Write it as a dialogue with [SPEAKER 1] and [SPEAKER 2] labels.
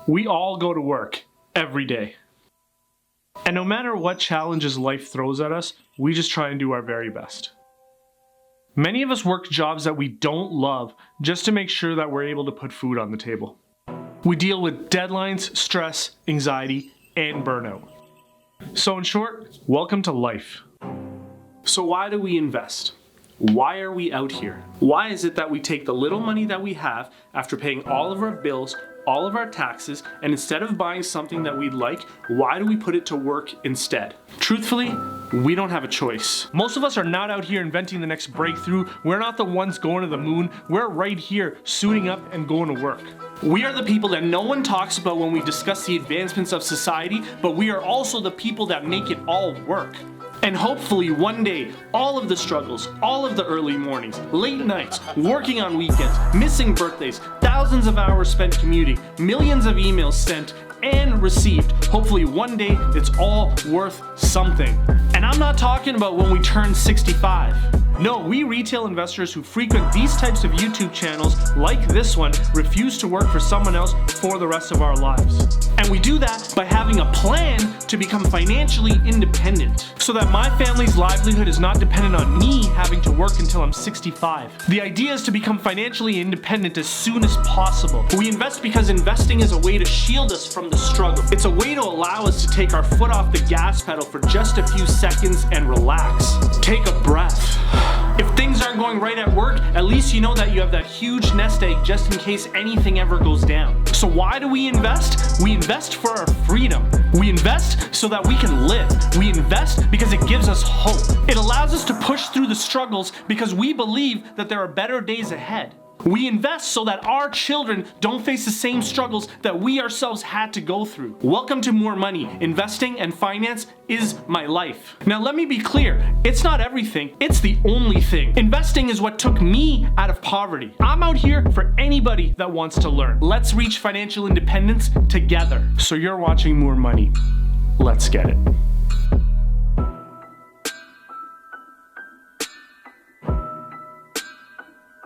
[SPEAKER 1] We all go to work every day. And no matter what challenges life throws at us, we just try and do our very best. Many of us work jobs that we don't love just to make sure that we're able to put food on the table. We deal with deadlines, stress, anxiety, and burnout. So in short, welcome to life. So why do we invest? Why are we out here? Why is it that we take the little money that we have after paying all of our bills, all of our taxes, and instead of buying something that we'd like, why do we put it to work instead? Truthfully, we don't have a choice. Most of us are not out here inventing the next breakthrough. We're not the ones going to the moon. We're right here suiting up and going to work. We are the people that no one talks about when we discuss the advancements of society, but we are also the people that make it all work. And hopefully one day, all of the struggles, all of the early mornings, late nights, working on weekends, missing birthdays, thousands of hours spent commuting, millions of emails sent and received, hopefully one day it's all worth something. And I'm not talking about when we turn 65. No, we retail investors who frequent these types of YouTube channels like this one refuse to work for someone else for the rest of our lives. And we do that by having a plan to become financially independent so that my family's livelihood is not dependent on me having to work until I'm 65. The idea is to become financially independent as soon as possible. We invest because investing is a way to shield us from the struggle. It's a way to allow us to take our foot off the gas pedal for just a few seconds and relax. Take a breath. If things aren't going right at work, at least you know that you have that huge nest egg just in case anything ever goes down. So why do we invest? We invest for our freedom. We invest so that we can live. We invest because it gives us hope. It allows us to push through the struggles because we believe that there are better days ahead. We invest so that our children don't face the same struggles that we ourselves had to go through. Welcome to More Money. Investing and finance is my life. Now let me be clear, it's not everything, it's the only thing. Investing is what took me out of poverty. I'm out here for anybody that wants to learn. Let's reach financial independence together. So you're watching More Money. Let's get it.